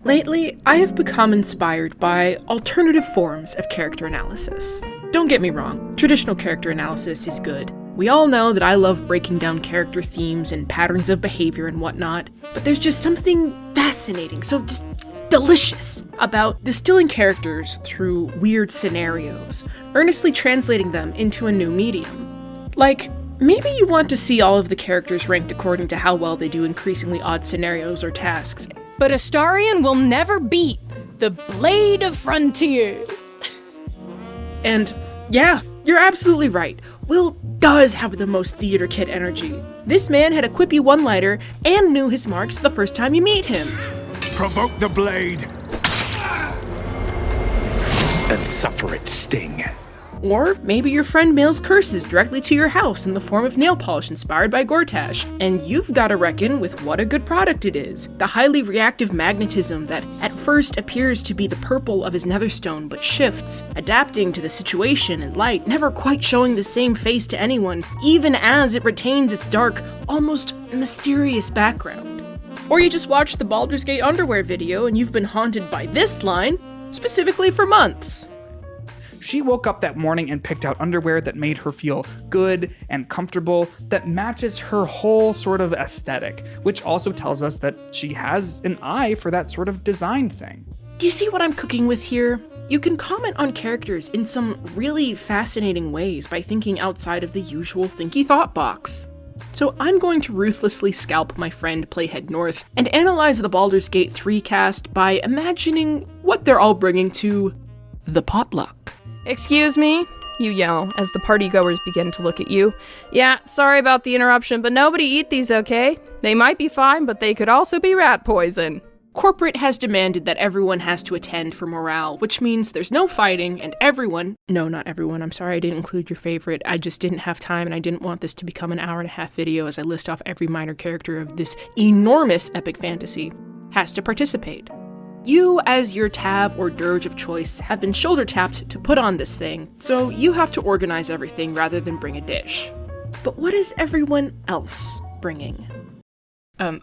Lately, I have become inspired by alternative forms of character analysis. Don't get me wrong, traditional character analysis is good. We all know that I love breaking down character themes and patterns of behavior and whatnot, but there's just something fascinating, so just delicious, about distilling characters through weird scenarios, earnestly translating them into a new medium. Like, maybe you want to see all of the characters ranked according to how well they do increasingly odd scenarios or tasks. But Astarion will never beat the Blade of Frontiers. And yeah, you're absolutely right. Wyll does have the most theater kid energy. This man had a quippy one-liner and knew his marks the first time you meet him. Provoke the blade and suffer its sting. Or maybe your friend mails curses directly to your house in the form of nail polish inspired by gortash, and you've got to reckon with what a good product it is. The highly reactive magnetism that at first appears to be the purple of his netherstone but shifts, adapting to the situation and light, never quite showing the same face to anyone, even as it retains its dark, almost mysterious background. Or you just watched the Baldur's Gate underwear video and you've been haunted by this line, specifically for months. She woke up that morning and picked out underwear that made her feel good and comfortable, that matches her whole sort of aesthetic, which also tells us that she has an eye for that sort of design thing. Do you see what I'm cooking with here? You can comment on characters in some really fascinating ways by thinking outside of the usual thinky thought box. So I'm going to ruthlessly scalp my friend Playhead North and analyze the Baldur's Gate 3 cast by imagining what they're all bringing to the potluck. Excuse me, you yell as the partygoers begin to look at you. Yeah, sorry about the interruption, but nobody eat these, okay? They might be fine, but they could also be rat poison. Corporate has demanded that everyone has to attend for morale, which means there's no fighting and everyone— no, not everyone, I'm sorry I didn't include your favorite, I just didn't have time and I didn't want this to become an hour-and-a-half video as I list off every minor character of this enormous epic fantasy— has to participate. You, as your tab or dirge of choice, have been shoulder-tapped to put on this thing, so you have to organize everything rather than bring a dish. But what is everyone else bringing?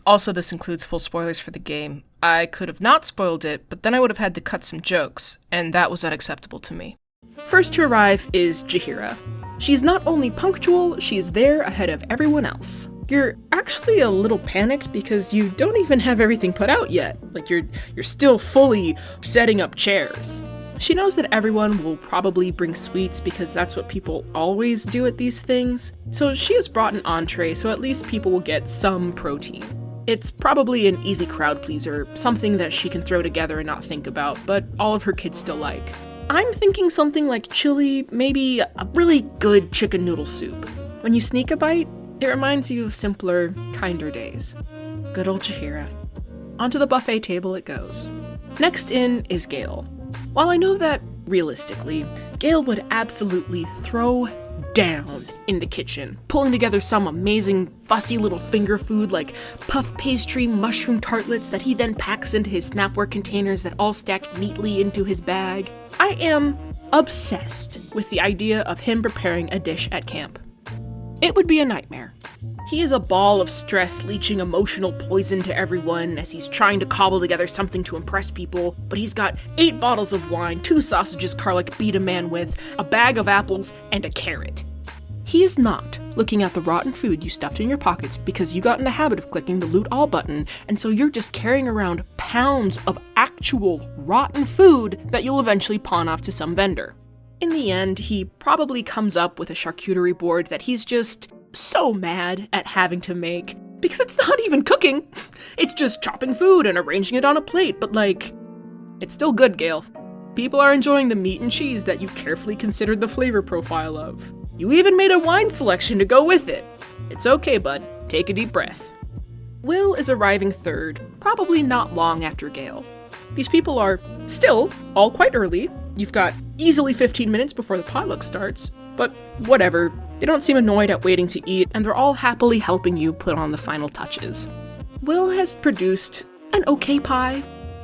Also, this includes full spoilers for the game. I could have not spoiled it, but then I would have had to cut some jokes, and that was unacceptable to me. First to arrive is Jaheira. She's not only punctual, she's there ahead of everyone else. You're actually a little panicked because you don't even have everything put out yet. Like, you're still fully setting up chairs. She knows that everyone will probably bring sweets because that's what people always do at these things. So she has brought an entree so at least people will get some protein. It's probably an easy crowd pleaser, something that she can throw together and not think about, but all of her kids still like. I'm thinking something like chili, maybe a really good chicken noodle soup. When you sneak a bite, it reminds you of simpler, kinder days. Good old Jaheira. Onto the buffet table it goes. Next in is Gale. While I know that, realistically, Gale would absolutely throw down in the kitchen, pulling together some amazing, fussy little finger food like puff pastry mushroom tartlets that he then packs into his Snapware containers that all stack neatly into his bag. I am obsessed with the idea of him preparing a dish at camp. It would be a nightmare. He is a ball of stress, leaching emotional poison to everyone as he's trying to cobble together something to impress people, but he's got 8 bottles of wine, 2 sausages karlach beat a man with, a bag of apples, and a carrot. He is not looking at the rotten food you stuffed in your pockets because you got in the habit of clicking the loot all button, and so you're just carrying around pounds of actual rotten food that you'll eventually pawn off to some vendor. In the end, he probably comes up with a charcuterie board that he's just so mad at having to make, because it's not even cooking. It's just chopping food and arranging it on a plate, but like, it's still good, Gale. People are enjoying the meat and cheese that you carefully considered the flavor profile of. You even made a wine selection to go with it. It's okay, bud. Take a deep breath. Wyll is arriving third, probably not long after Gale. These people are still all quite early. You've got easily 15 minutes before the potluck starts, but whatever. They don't seem annoyed at waiting to eat, and they're all happily helping you put on the final touches. Wyll has produced an okay pie.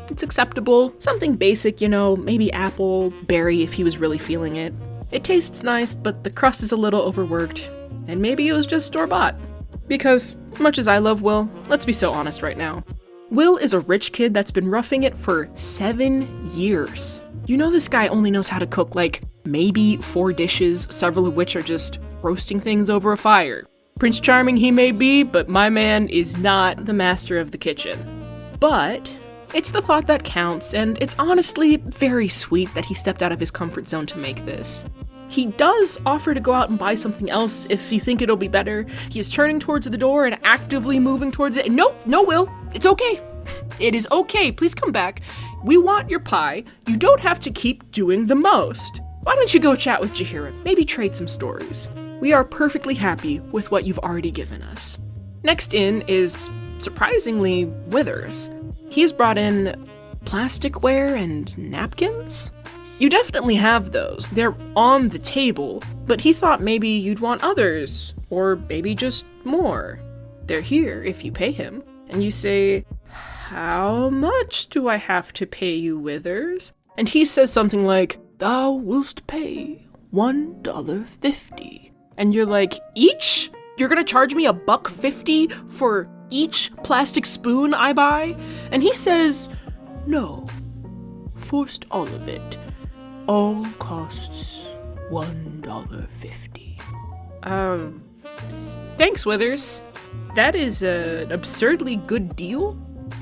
It's acceptable. Something basic, maybe apple, berry if he was really feeling it. It tastes nice, but the crust is a little overworked. And maybe it was just store-bought. Because Much as I love Wyll, let's be so honest right now. Wyll is a rich kid that's been roughing it for 7 years. You know this guy only knows how to cook like maybe 4 dishes, several of which are just roasting things over a fire. Prince Charming he may be, but my man is not the master of the kitchen. But it's the thought that counts, and it's honestly very sweet that he stepped out of his comfort zone to make this. He does offer to go out and buy something else if you think it'll be better. He is turning towards the door and actively moving towards it. And no, Wyll, it's okay. It is okay, please come back. We want your pie. You don't have to keep doing the most. Why don't you go chat with Jaheira? Maybe trade some stories. We are perfectly happy with what you've already given us. Next in is, surprisingly, Withers. He's brought in plasticware and napkins? You definitely have those. They're on the table, but he thought maybe you'd want others, or maybe just more. They're here if you pay him. And you say, "How much do I have to pay you, Withers?" And he says something like, "Thou willst pay $1.50. And you're like, each? You're gonna charge me $1.50 for each plastic spoon I buy? And he says, "No, first all of it. All costs $1.50. Thanks, Withers. That is an absurdly good deal.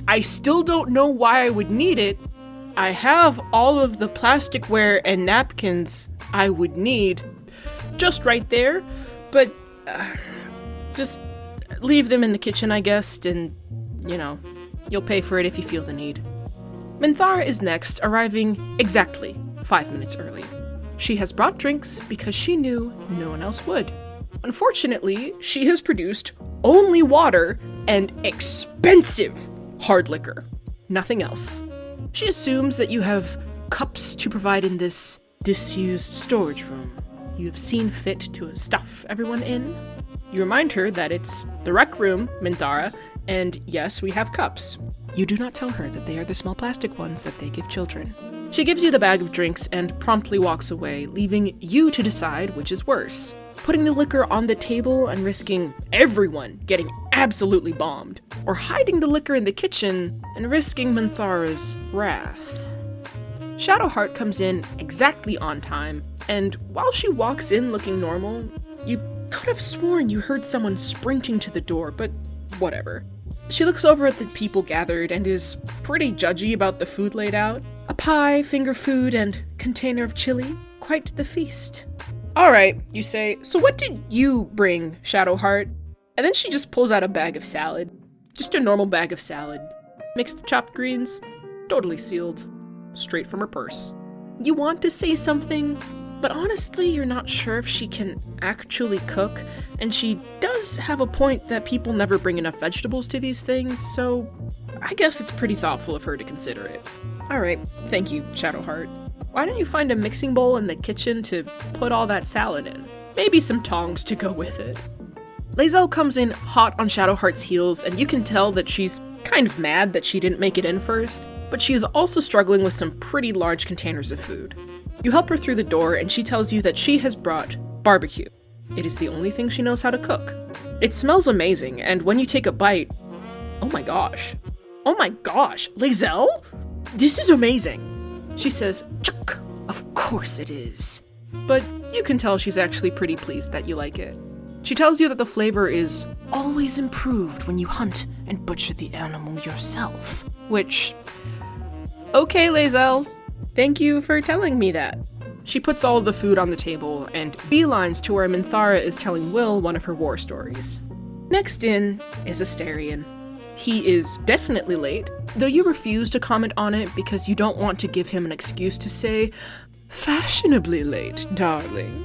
I still don't know why I would need it. I have all of the plasticware and napkins I would need just right there, but just leave them in the kitchen, I guess, and, you'll pay for it if you feel the need." Minthara is next, arriving exactly 5 minutes early. She has brought drinks because she knew no one else would. Unfortunately, she has produced only water and expensive hard liquor. Nothing else. She assumes that you have cups to provide in this disused storage room. You have seen fit to stuff everyone in. You remind her that it's the rec room, Minthara, and yes, we have cups. You do not tell her that they are the small plastic ones that they give children. She gives you the bag of drinks and promptly walks away, leaving you to decide which is worse. Putting the liquor on the table and risking everyone getting absolutely bombed, or hiding the liquor in the kitchen and risking Minthara's wrath. Shadowheart comes in exactly on time, and while she walks in looking normal, you could have sworn you heard someone sprinting to the door, but whatever. She looks over at the people gathered and is pretty judgy about the food laid out. A pie, finger food, and container of chili. Quite the feast. "Alright," you say, "so what did you bring, Shadowheart?" And then she just pulls out a bag of salad. Just a normal bag of salad. Mixed chopped greens, totally sealed. Straight from her purse. You want to say something, but honestly you're not sure if she can actually cook, and she does have a point that people never bring enough vegetables to these things, so I guess it's pretty thoughtful of her to consider it. Alright, thank you, Shadowheart. Why don't you find a mixing bowl in the kitchen to put all that salad in? Maybe some tongs to go with it. lae'zel comes in hot on Shadowheart's heels, and you can tell that she's kind of mad that she didn't make it in first, but she is also struggling with some pretty large containers of food. You help her through the door, and she tells you that she has brought barbecue. It is the only thing she knows how to cook. It smells amazing, and when you take a bite, oh my gosh, lae'zel? This is amazing. She says, "Chuk, of course it is." But you can tell she's actually pretty pleased that you like it. She tells you that the flavor is always improved when you hunt and butcher the animal yourself. Which, okay, lae'zel, thank you for telling me that. She puts all of the food on the table and beelines to where Minthara is telling Wyll one of her war stories. Next in is Astarion. He is definitely late, though you refuse to comment on it because you don't want to give him an excuse to say, "Fashionably late, darling."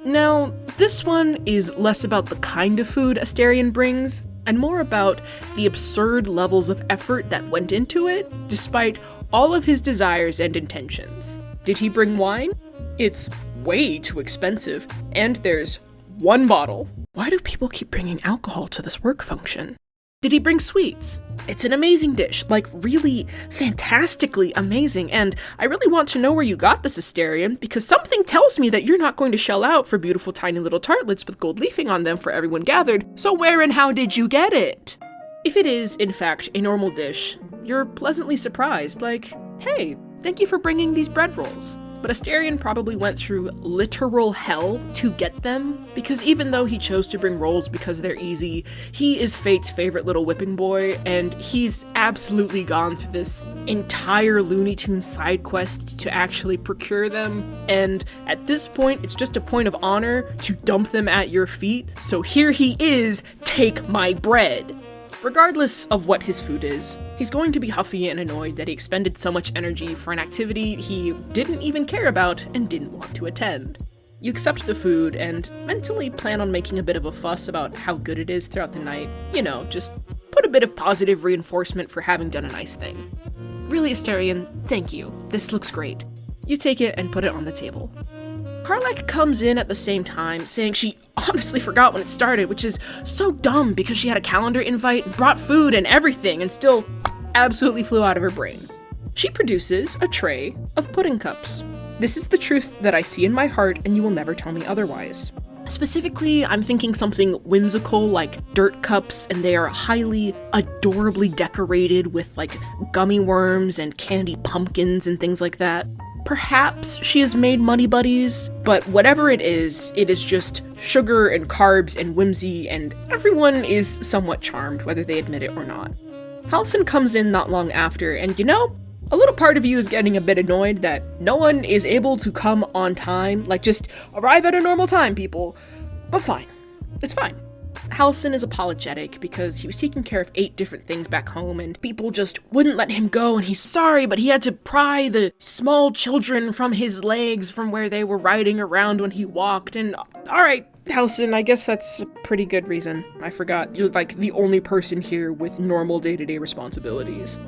Now, this one is less about the kind of food Astarion brings, and more about the absurd levels of effort that went into it, despite all of his desires and intentions. Did he bring wine? It's way too expensive, and there's one bottle. Why do people keep bringing alcohol to this work function? Did he bring sweets? It's an amazing dish, like really fantastically amazing, and I really want to know where you got this astarion, because something tells me that you're not going to shell out for beautiful tiny little tartlets with gold leafing on them for everyone gathered, so where and how did you get it? If it is, in fact, a normal dish, you're pleasantly surprised, like, hey, thank you for bringing these bread rolls. But Astarion probably went through literal hell to get them, because even though he chose to bring rolls because they're easy, he is Fate's favorite little whipping boy, and he's absolutely gone through this entire Looney Tunes side quest to actually procure them, and at this point, it's just a point of honor to dump them at your feet, so here he is, take my bread. Regardless of what his food is, he's going to be huffy and annoyed that he expended so much energy for an activity he didn't even care about and didn't want to attend. You accept the food and mentally plan on making a bit of a fuss about how good it is throughout the night. You know, just put a bit of positive reinforcement for having done a nice thing. Really, Astarion, thank you. This looks great. You take it and put it on the table. Karlach comes in at the same time, saying she honestly forgot when it started, which is so dumb because she had a calendar invite, brought food and everything, and still absolutely flew out of her brain. She produces a tray of pudding cups. This is the truth that I see in my heart, and you will never tell me otherwise. Specifically, I'm thinking something whimsical like dirt cups, and they are highly adorably decorated with like gummy worms and candy pumpkins and things like that. Perhaps she has made Muddy Buddies, but whatever it is just sugar and carbs and whimsy, and everyone is somewhat charmed, whether they admit it or not. Halsin comes in not long after, and you know, a little part of you is getting a bit annoyed that no one is able to come on time, like just arrive at a normal time, people. But fine. It's fine. Halsin is apologetic because he was taking care of 8 different things back home and people just wouldn't let him go, and he's sorry, but he had to pry the small children from his legs from where they were riding around when he walked, and alright, Halsin, I guess that's a pretty good reason. I forgot, you're like the only person here with normal day-to-day responsibilities.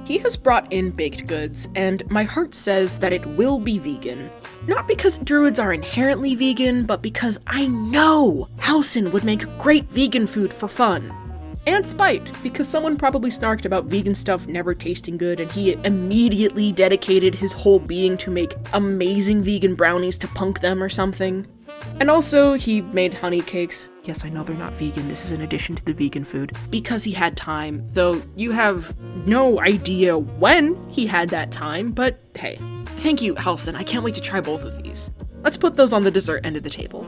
He has brought in baked goods, and my heart says that it will be vegan. Not because druids are inherently vegan, but because I know Halsin would make great vegan food for fun. And spite, because someone probably snarked about vegan stuff never tasting good, and he immediately dedicated his whole being to make amazing vegan brownies to punk them or something. And also, he made honey cakes. Yes, I know they're not vegan, this is in addition to the vegan food. Because he had time, though you have no idea when he had that time, but hey. Thank you, Halsin, I can't wait to try both of these. Let's put those on the dessert end of the table.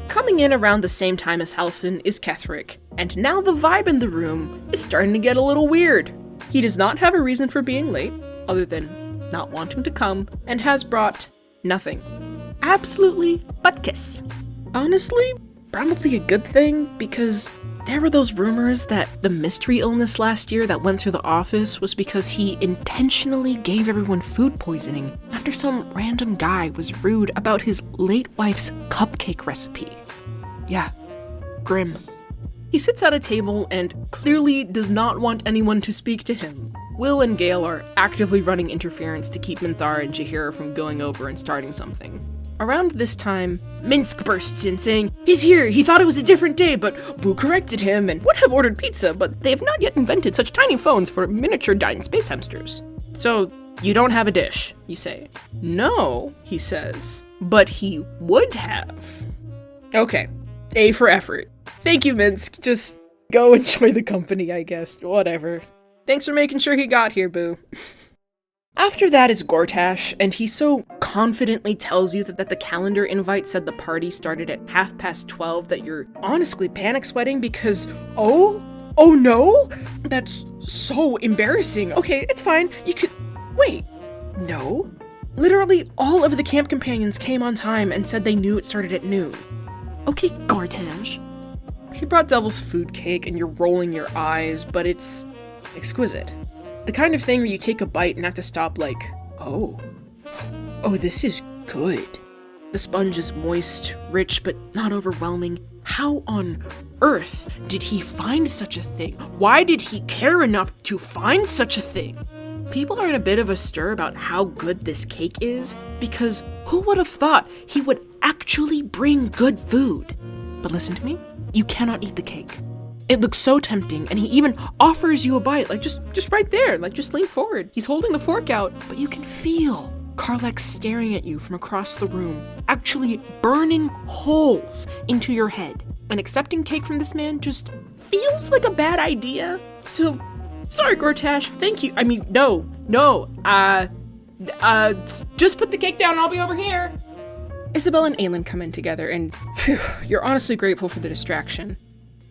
Coming in around the same time as Halsin is Ketheric, and now the vibe in the room is starting to get a little weird. He does not have a reason for being late, other than not wanting to come, and has brought nothing. Absolutely butt kiss. Honestly, probably a good thing, because there were those rumors that the mystery illness last year that went through the office was because he intentionally gave everyone food poisoning after some random guy was rude about his late wife's cupcake recipe. Yeah, grim. He sits at a table and clearly does not want anyone to speak to him. Wyll and Gale are actively running interference to keep Minthara and Jaheira from going over and starting something. Around this time, Minsc bursts in saying, "He's here, he thought it was a different day, but Boo corrected him and would have ordered pizza, but they have not yet invented such tiny phones for miniature dying space hamsters." So, you don't have a dish, you say. No, he says, but he would have. Okay, A for effort. Thank you, Minsc, just go enjoy the company, I guess, whatever. Thanks for making sure he got here, Boo. After that is Gortash, and he so confidently tells you that the calendar invite said the party started at 12:30 that you're honestly panic sweating because, oh no? That's so embarrassing. Okay, it's fine. You could, wait, no? Literally all of the camp companions came on time and said they knew it started at noon. Okay, Gortash. He brought Devil's food cake and you're rolling your eyes, but it's exquisite. The kind of thing where you take a bite and have to stop like, oh, this is good. The sponge is moist, rich, but not overwhelming. How on earth did he find such a thing? Why did he care enough to find such a thing? People are in a bit of a stir about how good this cake is, because who would have thought he would actually bring good food? But listen to me, you cannot eat the cake. It looks so tempting, and he even offers you a bite, like just right there, like just lean forward. He's holding the fork out, but you can feel karlach staring at you from across the room, actually burning holes into your head. And accepting cake from this man just feels like a bad idea. So, sorry, Gortash, thank you. I mean, no, just put the cake down and I'll be over here. Isobel and Aylin come in together, and phew, you're honestly grateful for the distraction.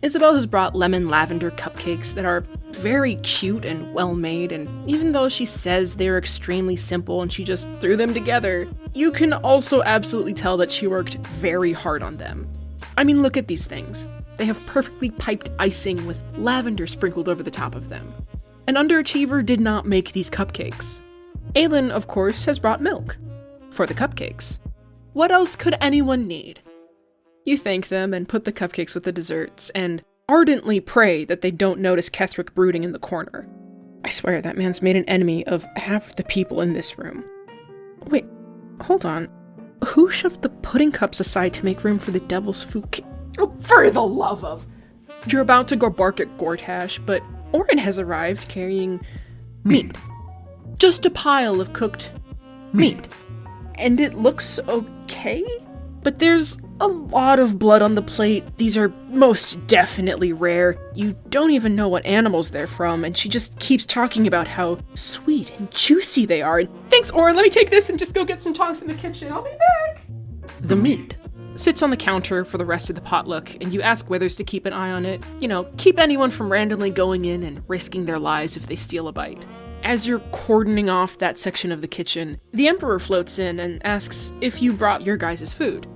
Isobel has brought lemon lavender cupcakes that are very cute and well made, and even though she says they're extremely simple and she just threw them together, you can also absolutely tell that she worked very hard on them. I mean, look at these things. They have perfectly piped icing with lavender sprinkled over the top of them. An underachiever did not make these cupcakes. Aylin, of course, has brought milk for the cupcakes. What else could anyone need? You thank them and put the cupcakes with the desserts, and ardently pray that they don't notice Ketheric brooding in the corner. I swear that man's made an enemy of half the people in this room. Wait, hold on. Who shoved the pudding cups aside to make room for the devil's food? Oh, for the love of! You're about to go bark at Gortash, but Orin has arrived carrying meat. Just a pile of cooked meat. And it looks okay? But there's a lot of blood on the plate. These are most definitely rare. You don't even know what animals they're from, and she just keeps talking about how sweet and juicy they are. And thanks, Orin, let me take this and just go get some tongs in the kitchen. I'll be back. The meat sits on the counter for the rest of the potluck, and you ask Withers to keep an eye on it. You know, keep anyone from randomly going in and risking their lives if they steal a bite. As you're cordoning off that section of the kitchen, the Emperor floats in and asks if you brought your guys' food.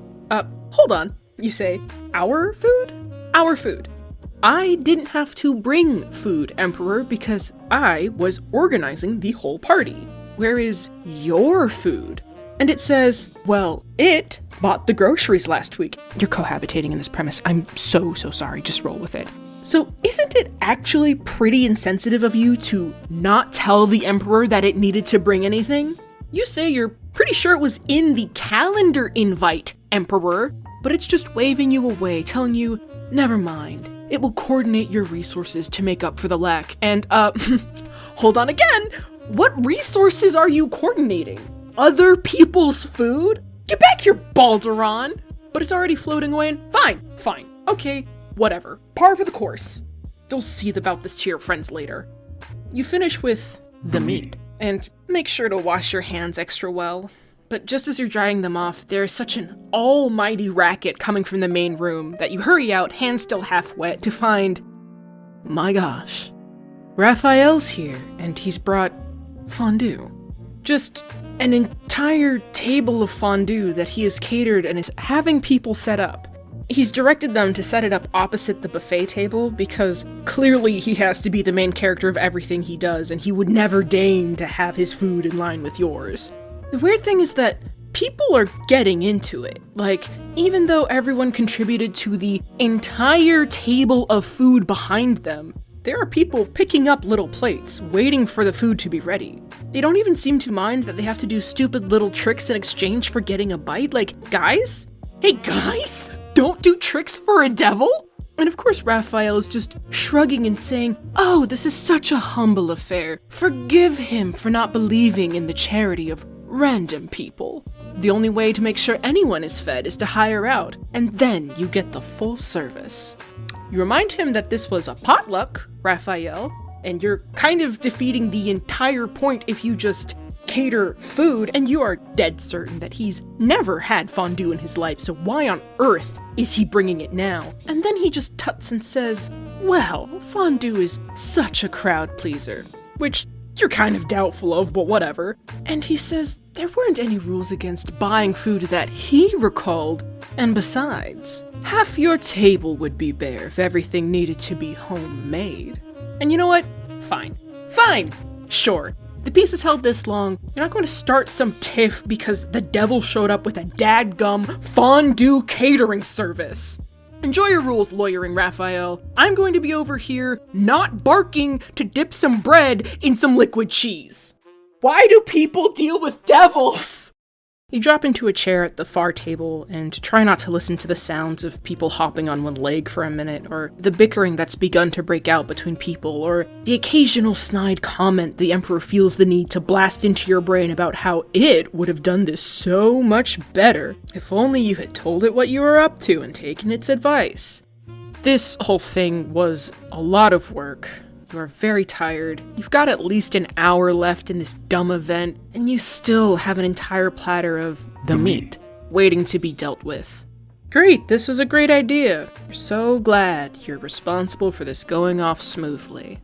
Hold on, you say. Our food? Our food. I didn't have to bring food, Emperor, because I was organizing the whole party. Where is your food? And it says, well, it bought the groceries last week. You're cohabitating in this premise. I'm so sorry. Just roll with it. So isn't it actually pretty insensitive of you to not tell the Emperor that it needed to bring anything? You say you're pretty sure it was in the calendar invite, Emperor, but it's just waving you away, telling you, never mind. It will coordinate your resources to make up for the lack. And, hold on again. What resources are you coordinating? Other people's food? Get back here, Baldur! But it's already floating away and fine. Okay, whatever. Par for the course. You'll see about this to your friends later. You finish with the meat. And make sure to wash your hands extra well. But just as you're drying them off, there is such an almighty racket coming from the main room that you hurry out, hands still half wet, to find... My gosh. Raphael's here, and he's brought fondue. Just an entire table of fondue that he has catered and is having people set up. He's directed them to set it up opposite the buffet table because clearly he has to be the main character of everything he does, and he would never deign to have his food in line with yours. The weird thing is that people are getting into it. Like, even though everyone contributed to the entire table of food behind them, there are people picking up little plates, waiting for the food to be ready. They don't even seem to mind that they have to do stupid little tricks in exchange for getting a bite. Like, guys? Hey guys? Don't do tricks for a devil? And of course Raphael is just shrugging and saying, oh, this is such a humble affair. Forgive him for not believing in the charity of random people. The only way to make sure anyone is fed is to hire out, and then you get the full service. You remind him that this was a potluck, Raphael, and you're kind of defeating the entire point if you just cater food, and you are dead certain that he's never had fondue in his life, so why on earth is he bringing it now? And then he just tuts and says, well, fondue is such a crowd pleaser, which you're kind of doubtful of, but whatever. And he says there weren't any rules against buying food that he recalled, and besides, half your table would be bare if everything needed to be homemade. And you know what? Fine. Sure. The piece is held this long. You're not going to start some tiff because the devil showed up with a dadgum fondue catering service. Enjoy your rules, lawyering Raphael. I'm going to be over here not barking to dip some bread in some liquid cheese. Why do people deal with devils? You drop into a chair at the far table and try not to listen to the sounds of people hopping on one leg for a minute, or the bickering that's begun to break out between people, or the occasional snide comment the Emperor feels the need to blast into your brain about how it would have done this so much better if only you had told it what you were up to and taken its advice. This whole thing was a lot of work. You are very tired. You've got at least an hour left in this dumb event, and you still have an entire platter of the meat waiting to be dealt with. Great, this was a great idea. You're so glad you're responsible for this going off smoothly.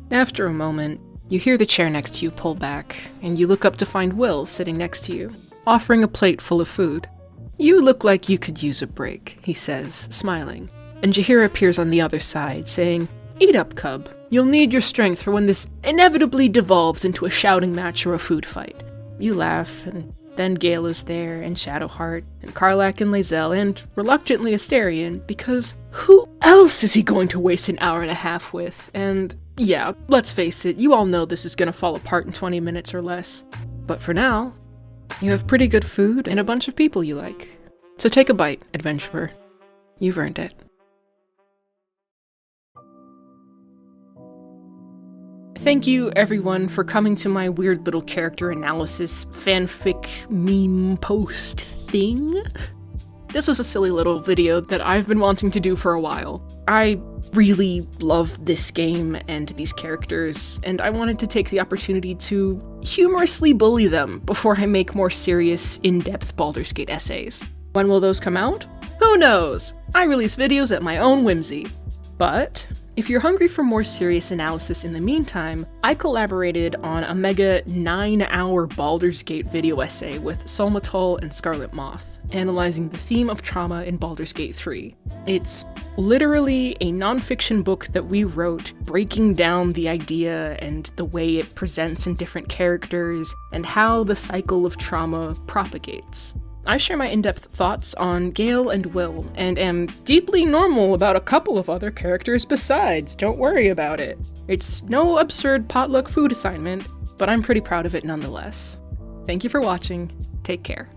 After a moment, you hear the chair next to you pull back, and you look up to find Wyll sitting next to you, offering a plate full of food. You look like you could use a break, he says, smiling, and Jaheira appears on the other side, saying, "Eat up, cub. You'll need your strength for when this inevitably devolves into a shouting match or a food fight." You laugh, and then Gale is there, and Shadowheart, and Karlach and lae'zel, and reluctantly Astarion, because who else is he going to waste an hour and a half with? And yeah, let's face it, you all know this is gonna fall apart in 20 minutes or less. But for now, you have pretty good food and a bunch of people you like. So take a bite, adventurer. You've earned it. Thank you, everyone, for coming to my weird little character analysis fanfic meme post thing. This was a silly little video that I've been wanting to do for a while. I really love this game and these characters, and I wanted to take the opportunity to humorously bully them before I make more serious, in-depth Baldur's Gate essays. When will those come out? Who knows? I release videos at my own whimsy. But if you're hungry for more serious analysis in the meantime, I collaborated on a mega 9-hour Baldur's Gate video essay with Solmatol and Scarlet Moth, analyzing the theme of trauma in Baldur's Gate 3. It's literally a nonfiction book that we wrote, breaking down the idea and the way it presents in different characters, and how the cycle of trauma propagates. I share my in-depth thoughts on Gale and Wyll, and am deeply normal about a couple of other characters besides, don't worry about it. It's no absurd potluck food assignment, but I'm pretty proud of it nonetheless. Thank you for watching, take care.